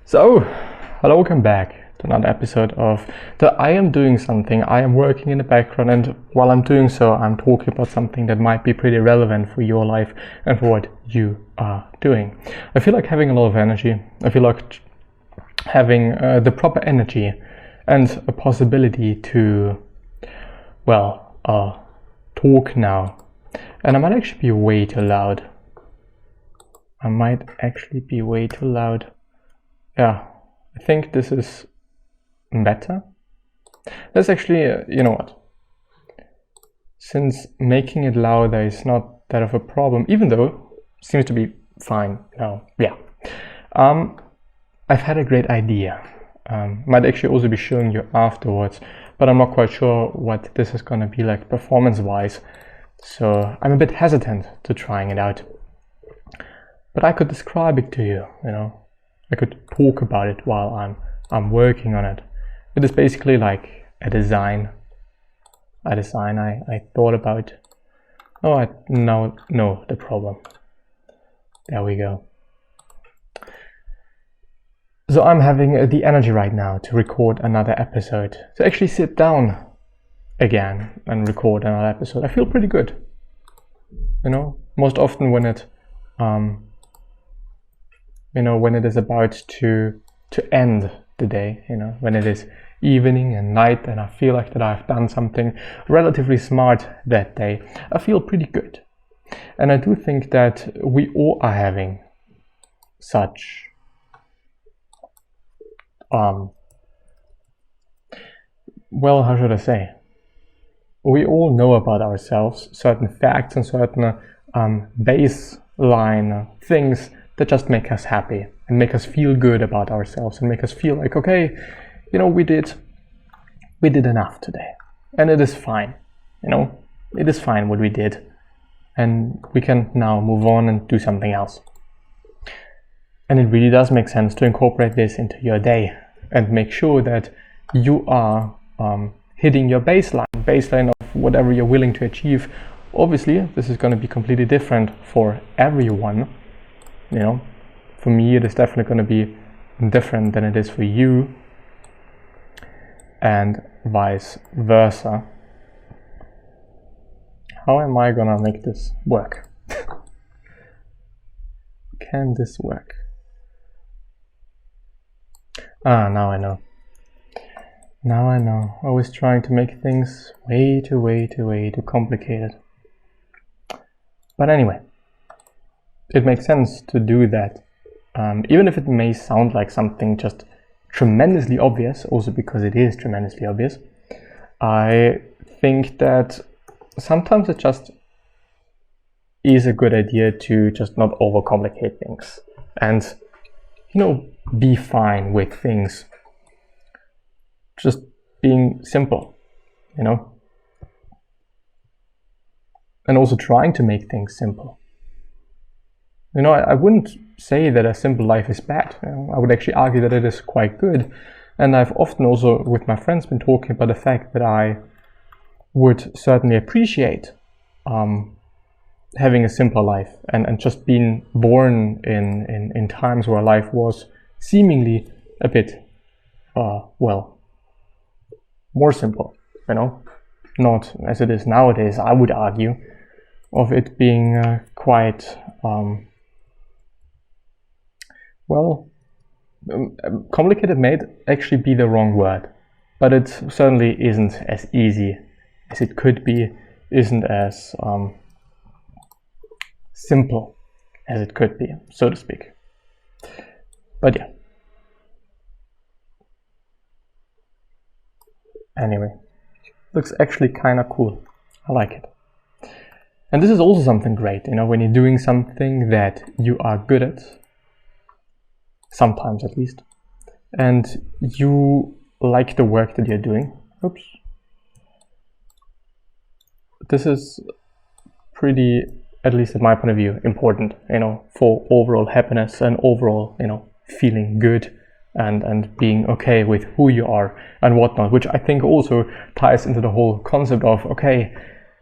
So, hello, welcome back to another episode of the I am doing something. I am working in the background, and while I'm doing so, I'm talking about something that might be pretty relevant for your life and for what you are doing. I feel like having a lot of energy. I feel like having the proper energy and a possibility to, talk now. And I might actually be way too loud. Yeah, I think this is better. That's actually, you know what? Since making it louder is not that of a problem, even though it seems to be fine now. Yeah. I've had a great idea. Might actually also be showing you afterwards, but I'm not quite sure what this is going to be like performance-wise. So I'm a bit hesitant to trying it out. But I could describe it to you, you know. I could talk about it while I'm working on it. It is basically like a design I thought about. Oh, I know the problem. There we go. So I'm having the energy right now to record another episode, to actually sit down again and record another episode. I feel pretty good. You know, most often when it when it is about to end the day, when it is evening and night and I feel like that I've done something relatively smart that day, I feel pretty good. And I do think that we all are having such how should I say? We all know about ourselves certain facts and certain baseline things that just make us happy and make us feel good about ourselves and make us feel like, okay, we did enough today and it is fine, it is fine what we did and we can now move on and do something else. And it really does make sense to incorporate this into your day and make sure that you are hitting your baseline of whatever you're willing to achieve. Obviously, this is going to be completely different for everyone. For me, it is definitely going to be different than it is for you, and vice versa. How am I gonna make this work? Can this work? Now I know. I was trying to make things way too complicated. But anyway, it makes sense to do that, even if it may sound like something just tremendously obvious, also because it is tremendously obvious. I think that sometimes it just is a good idea to just not overcomplicate things and, be fine with things just being simple, and also trying to make things simple. I wouldn't say that a simple life is bad. I would actually argue that it is quite good. And I've often also with my friends been talking about the fact that I would certainly appreciate having a simpler life and just being born in times where life was seemingly a bit, more simple, not as it is nowadays, I would argue, of it being quite complicated may actually be the wrong word, but it certainly isn't as easy as it could be, isn't as simple as it could be, so to speak. But yeah. Anyway, looks actually kind of cool. I like it. And this is also something great, when you're doing something that you are good at, sometimes at least, and you like the work that you're doing. Oops. This is pretty, at least in my point of view, important, for overall happiness and overall, feeling good and being okay with who you are and whatnot, which I think also ties into the whole concept of,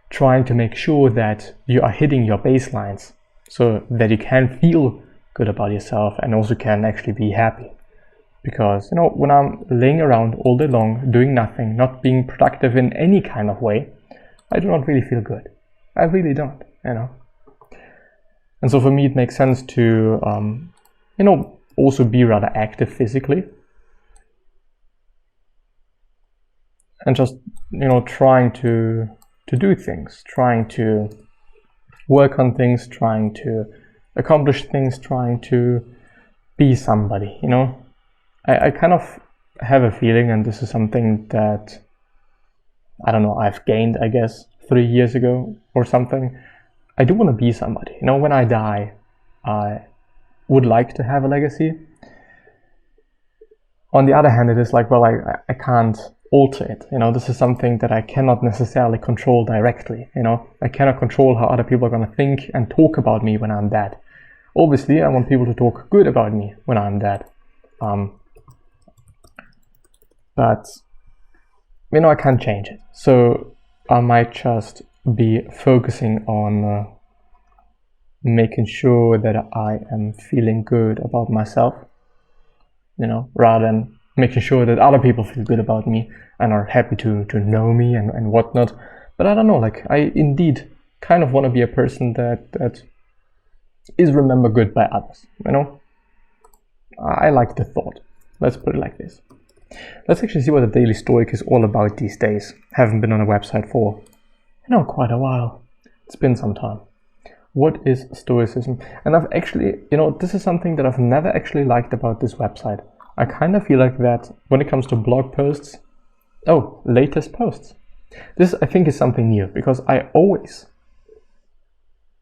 trying to make sure that you are hitting your baselines so that you can feel good about yourself and also can actually be happy. Because, you know, when I'm laying around all day long, doing nothing, not being productive in any kind of way, I do not really feel good. I really don't, you know. And so for me, it makes sense to, you know, also be rather active physically. And just, you know, trying to do things, trying to work on things, trying to accomplish things, trying to be somebody, you know. I kind of have a feeling, and this is something that, I don't know, I've gained, I guess, 3 years ago or something. I do want to be somebody. You know, when I die, I would like to have a legacy. On the other hand, it is like, well, I can't alter it. You know, this is something that I cannot necessarily control directly. You know, I cannot control how other people are going to think and talk about me when I'm dead. Obviously, I want people to talk good about me when I'm dead. But, you know, I can't change it. So I might just be focusing on making sure that I am feeling good about myself, you know, rather than making sure that other people feel good about me and are happy to know me and whatnot. But I don't know, like, I indeed kind of want to be a person that is remembered good by others, you know. I like the thought. Let's put it like this. Let's actually see what the Daily Stoic is all about these days. Haven't been on a website for, you know, quite a while. It's been some time. What is Stoicism? And I've actually, you know, this is something that I've never actually liked about this website. I kind of feel like that when it comes to blog posts, latest posts. This, I think, is something new, because I always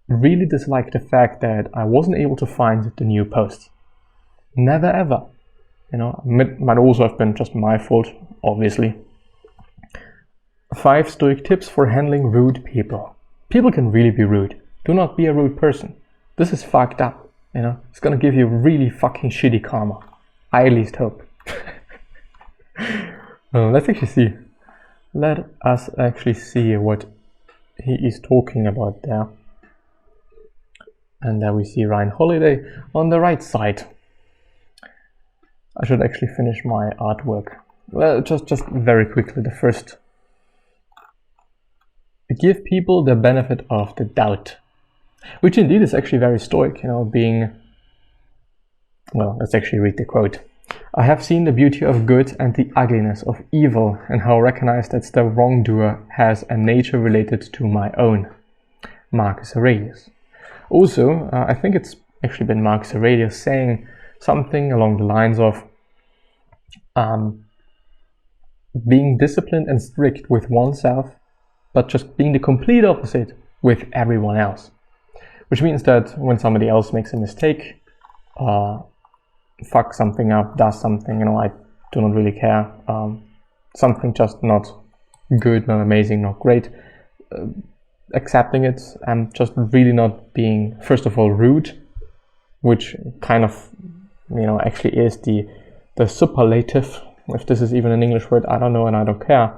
really dislike the fact that I wasn't able to find the new posts. Never ever. You know, might also have been just my fault, obviously. 5 Stoic tips for handling rude people. People can really be rude. Do not be a rude person. This is fucked up, you know. It's gonna give you really fucking shitty karma. I at least hope. Let's actually see. Let us actually see what he is talking about there. And there we see Ryan Holiday on the right side. I should actually finish my artwork. Well, just very quickly, the first. Give people the benefit of the doubt. Which indeed is actually very Stoic, you know, being... Well, let's actually read the quote. I have seen the beauty of good and the ugliness of evil, and how recognize that the wrongdoer has a nature related to my own. Marcus Aurelius. Also, I think it's actually been Marcus Aurelius saying something along the lines of being disciplined and strict with oneself, but just being the complete opposite with everyone else. Which means that when somebody else makes a mistake, fucks something up, does something, you know, I do not really care. Something just not good, not amazing, not great. Accepting it and just really not being, first of all, rude, which kind of, you know, actually is the superlative, if this is even an English word, I don't know and I don't care,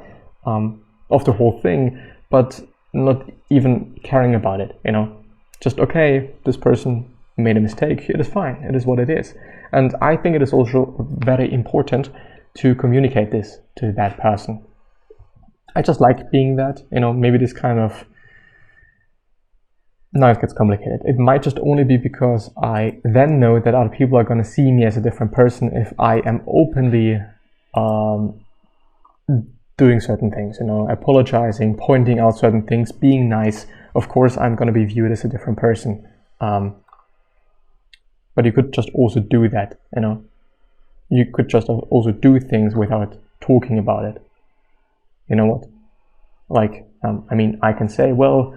of the whole thing, but not even caring about it, you know. Just, okay, this person made a mistake, it is fine, it is what it is. And I think it is also very important to communicate this to that person. I just like being that, you know, maybe this kind of... Now it gets complicated. It might just only be because I then know that other people are going to see me as a different person if I am openly doing certain things, you know, apologizing, pointing out certain things, being nice. Of course, I'm going to be viewed as a different person. But you could just also do that, you know. You could just also do things without talking about it. You know what? Like, I mean, I can say, well,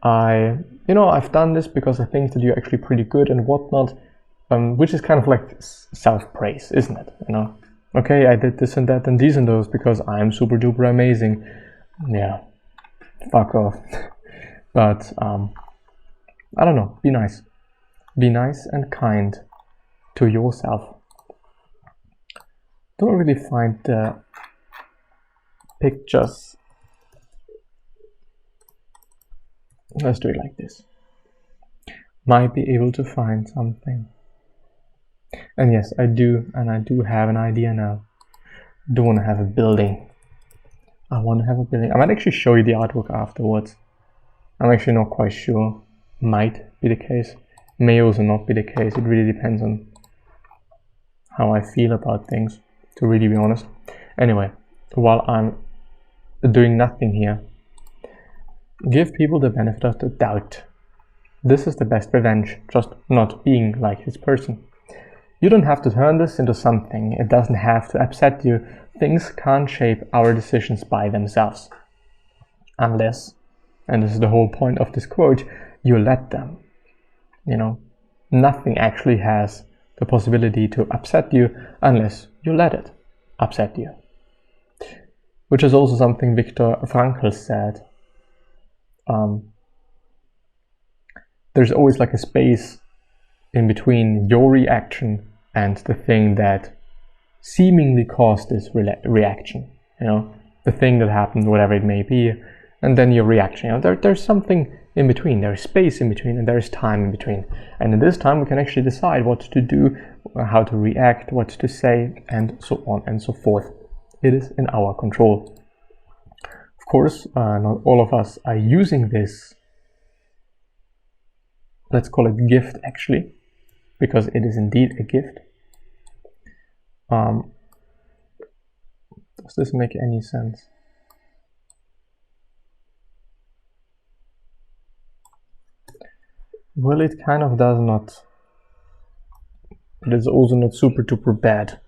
I've done this because I think that you're actually pretty good and whatnot, which is kind of like self-praise, isn't it? You know, okay, I did this and that and these and those because I'm super duper amazing. Yeah, fuck off. But I don't know. Be nice. Be nice and kind to yourself. Don't really find the pictures. Let's do it like this. Might be able to find something. And yes, I do have an idea now. I do want to have a building. I want to have a building. I might actually show you the artwork afterwards. I'm actually not quite sure. Might be the case. May also not be the case. It really depends on how I feel about things, to really be honest. Anyway, while I'm doing nothing here, give people the benefit of the doubt. This is the best revenge, just not being like this person. You don't have to turn this into something. It doesn't have to upset you. Things can't shape our decisions by themselves. Unless, and this is the whole point of this quote, you let them. You know, nothing actually has the possibility to upset you unless you let it upset you. Which is also something Viktor Frankl said. There's always like a space in between your reaction and the thing that seemingly caused this reaction, you know, the thing that happened, whatever it may be, and then your reaction. You know, there's something in between, there's space in between, and there's time in between. And in this time, we can actually decide what to do, how to react, what to say, and so on and so forth. It is in our control. Of course, not all of us are using this, let's call it gift actually, because it is indeed a gift. Does this make any sense? Well, it kind of does not. But it's also not super duper bad.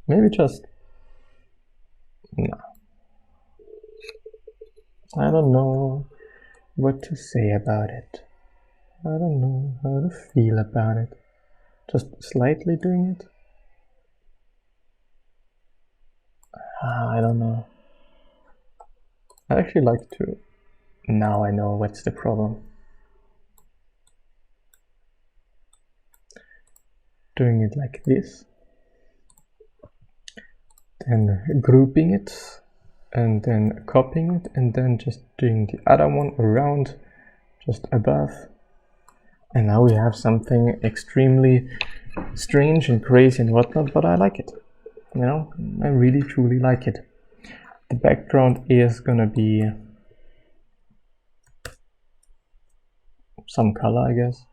Maybe just... no. I don't know what to say about it. I don't know how to feel about it. Just slightly doing it? I don't know. I'd actually like to... now I know what's the problem. Doing it like this. Then grouping it. And then copying it. And then just doing the other one around. Just above. And now we have something extremely strange and crazy and whatnot, but I like it. You know, I really truly like it. The background is gonna be some color, I guess.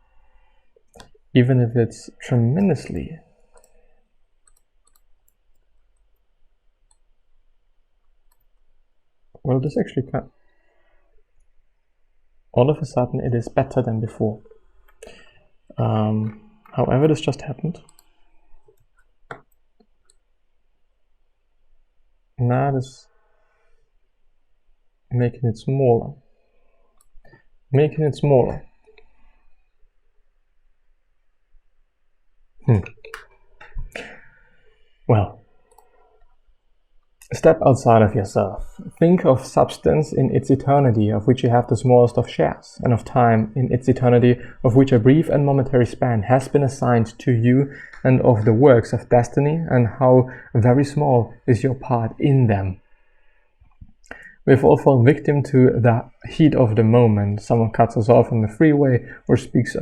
Even if it's tremendously well, this actually can. All of a sudden it is better than before. However, this just happened. Now this making it smaller. Making it smaller. Well, step outside of yourself. Think of substance in its eternity, of which you have the smallest of shares, and of time in its eternity, of which a brief and momentary span has been assigned to you, and of the works of destiny, and how very small is your part in them. We've all fallen victim to the heat of the moment. Someone cuts us off on the freeway, or speaks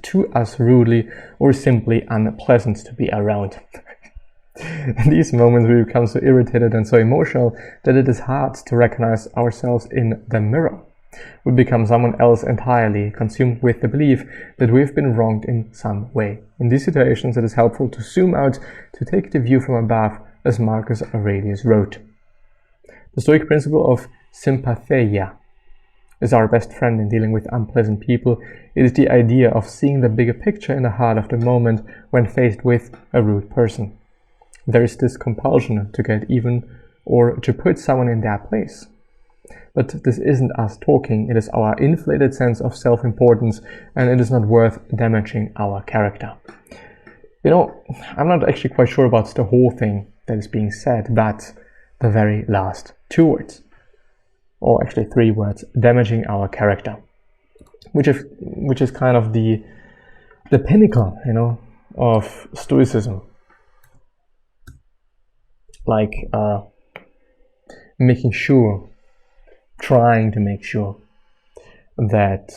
to us rudely, or simply unpleasant to be around. In these moments we become so irritated and so emotional that it is hard to recognize ourselves in the mirror. We become someone else entirely, consumed with the belief that we've been wronged in some way. In these situations it is helpful to zoom out, to take the view from above, as Marcus Aurelius wrote. The Stoic principle of sympatheia is our best friend in dealing with unpleasant people. It is the idea of seeing the bigger picture in the heart of the moment when faced with a rude person. There is this compulsion to get even or to put someone in their place. But this isn't us talking, it is our inflated sense of self-importance, and it is not worth damaging our character. You know, I'm not actually quite sure about the whole thing that is being said, but the very last two words, or actually three words, damaging our character, which is kind of the pinnacle, you know, of Stoicism. Like trying to make sure that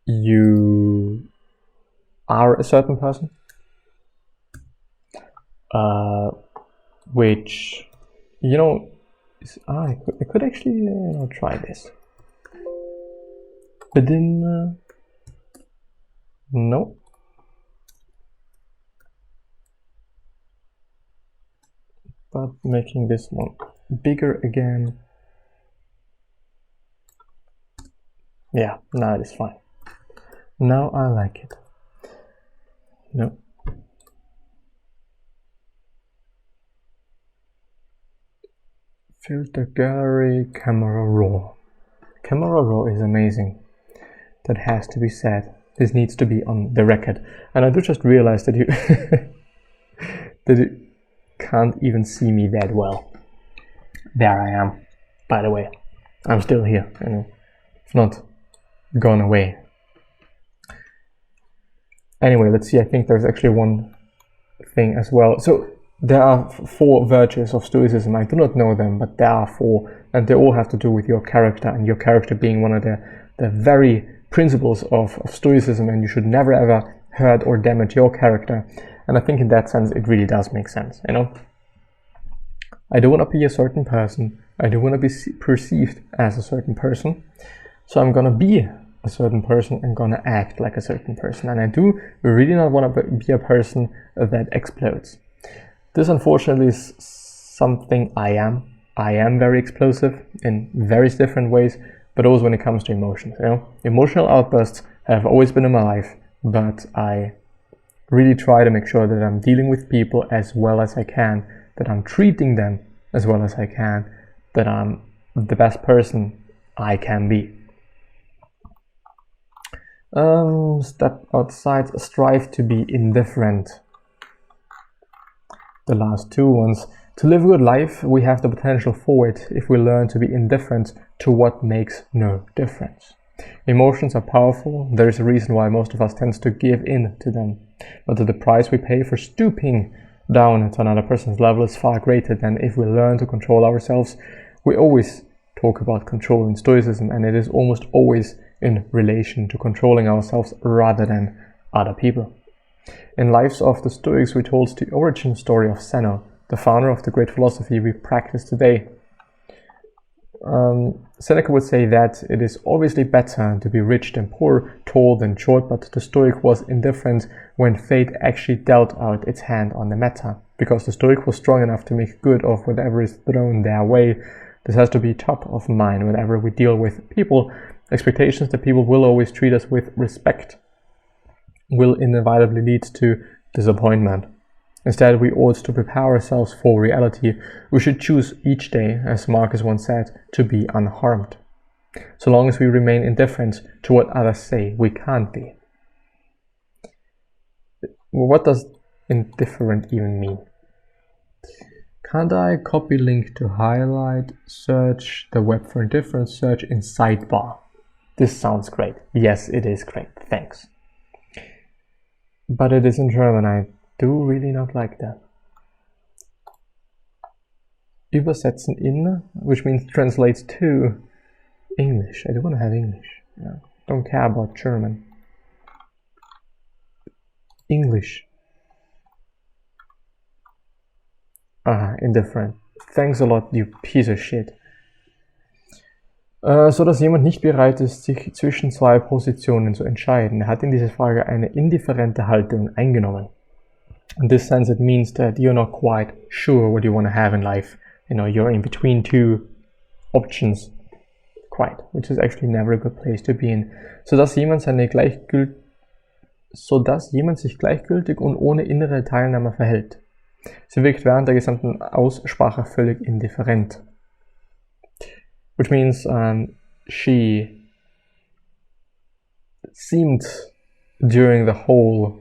you are a certain person, which, you know, I could actually try this. But then, no. But making this one bigger again. Yeah, now it is fine. Now I like it. No. Filter gallery, camera raw. Camera raw is amazing. That has to be said. This needs to be on the record. And I do just realize that you that you can't even see me that well. There I am. By the way, I'm still here. You know, it's not gone away. Anyway, let's see. I think there's actually one thing as well. So there are 4 virtues of Stoicism. I do not know them, but there are 4, and they all have to do with your character, and your character being one of the very principles of Stoicism, and you should never ever hurt or damage your character. And I think in that sense it really does make sense, you know. I do want to be a certain person. I do want to be perceived as a certain person. So I'm gonna be a certain person and gonna act like a certain person. And I do really not want to be a person that explodes. This unfortunately is something I am. I am very explosive in various different ways, but also when it comes to emotions. You know, emotional outbursts have always been in my life, but I really try to make sure that I'm dealing with people as well as I can, that I'm treating them as well as I can, that I'm the best person I can be. Step outside, strive to be indifferent. The last 2 ones. To live a good life, we have the potential for it if we learn to be indifferent to what makes no difference. Emotions are powerful. There is a reason why most of us tends to give in to them. But the price we pay for stooping down to another person's level is far greater than if we learn to control ourselves. We always talk about control in Stoicism, and it is almost always in relation to controlling ourselves rather than other people. In Lives of the Stoics, we told the origin story of Zeno, the founder of the great philosophy we practice today. Seneca would say that it is obviously better to be rich than poor, tall than short, but the Stoic was indifferent when fate actually dealt out its hand on the matter, because the Stoic was strong enough to make good of whatever is thrown their way. This has to be top of mind whenever we deal with people. Expectations that people will always treat us with respect will inevitably lead to disappointment. Instead, we ought to prepare ourselves for reality. We should choose each day, as Marcus once said, to be unharmed. So long as we remain indifferent to what others say, we can't be. What does indifferent even mean? Can't I copy link to highlight, search the web for indifference, search in sidebar? This sounds great. Yes, it is great. Thanks. But it is in German. I do really not like that. Übersetzen in, which means translates to English. I do want to have English. Yeah. Don't care about German. English. Indifferent. Thanks a lot, you piece of shit. So dass jemand nicht bereit ist, sich zwischen 2 Positionen zu entscheiden. Er hat in dieser Frage eine indifferente Haltung eingenommen. In this sense, it means that you're not quite sure what you want to have in life. You know, you're in between 2 options, quite, which is actually never a good place to be in. Sodass jemand sich gleichgültig und ohne innere Teilnahme verhält. Sie wirkt während der gesamten Aussprache völlig indifferent. Which means she seemed during the whole,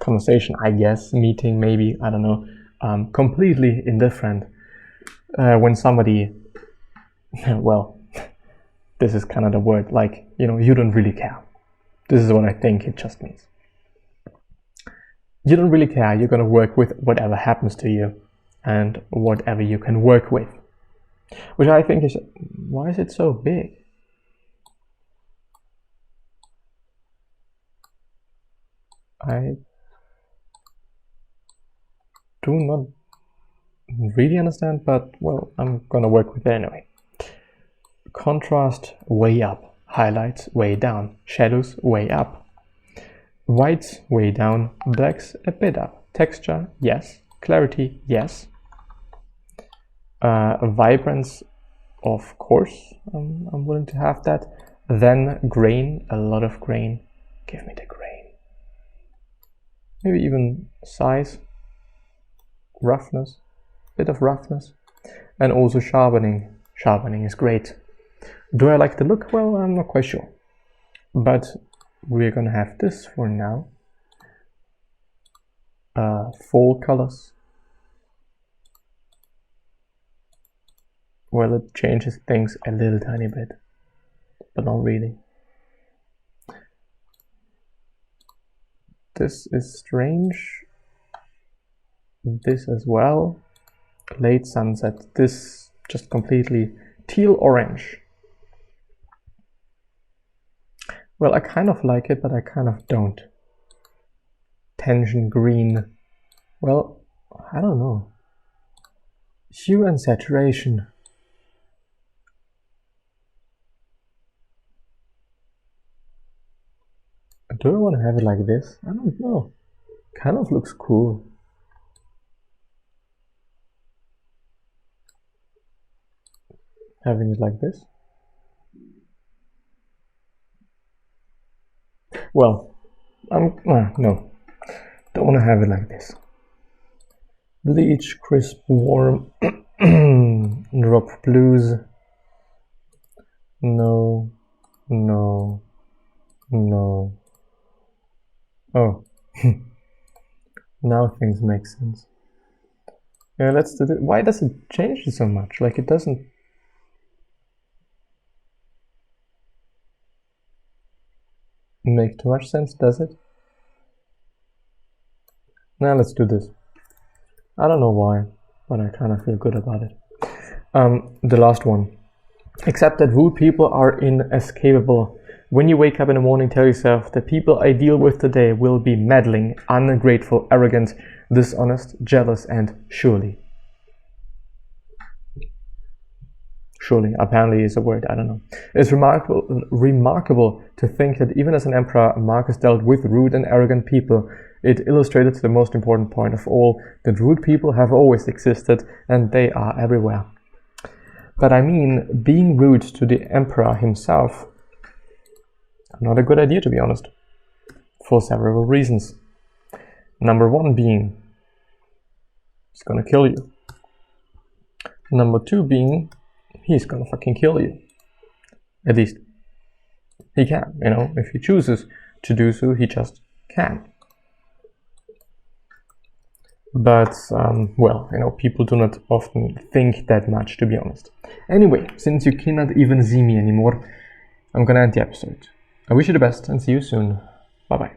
conversation, I guess, meeting, maybe, I don't know, completely indifferent when somebody, this is kind of the word, like, you know, you don't really care. This is what I think it just means. You don't really care. You're going to work with whatever happens to you and whatever you can work with. Which I think is, why is it so big? I do not really understand, but well, I'm gonna work with it anyway. Contrast way up, highlights way down, shadows way up, whites way down, blacks a bit up, texture yes, clarity yes, vibrance of course, I'm willing to have that. Then grain, a lot of grain, give me the grain. Maybe even size, roughness, bit of roughness, and also sharpening. Sharpening is great. Do I like the look? Well, I'm not quite sure, but we're gonna have this for now. Fall colors. Well, it changes things a little tiny bit, but not really. This is strange. This as well. Late sunset. This just completely teal orange. Well, I kind of like it, but I kind of don't. Tension green. Well, I don't know. Hue and saturation. Do I want to have it like this? I don't know. Kind of looks cool. Having it like this. Well, no. Don't want to have it like this. Bleach, crisp, warm, drop blues. No, no, no. Oh, now things make sense. Yeah, let's do this. Why does it change it so much? Like, it doesn't. Make too much sense, does it? Now let's do this. I don't know why, but I kind of feel good about it. The last one. Accept that rude people are inescapable. When you wake up in the morning, tell yourself the people I deal with today will be meddling, ungrateful, arrogant, dishonest, jealous, and surely. Surely, apparently is a word, I don't know. It's remarkable to think that even as an emperor, Marcus dealt with rude and arrogant people. It illustrated the most important point of all, that rude people have always existed and they are everywhere. But I mean, being rude to the emperor himself, not a good idea, to be honest, for several reasons. Number one being, he's gonna kill you. Number two being, he's gonna fucking kill you. At least he can, you know, if he chooses to do so, he just can. But, well, you know, people do not often think that much, to be honest. Anyway, since you cannot even see me anymore, I'm gonna end the episode. I wish you the best and see you soon. Bye bye.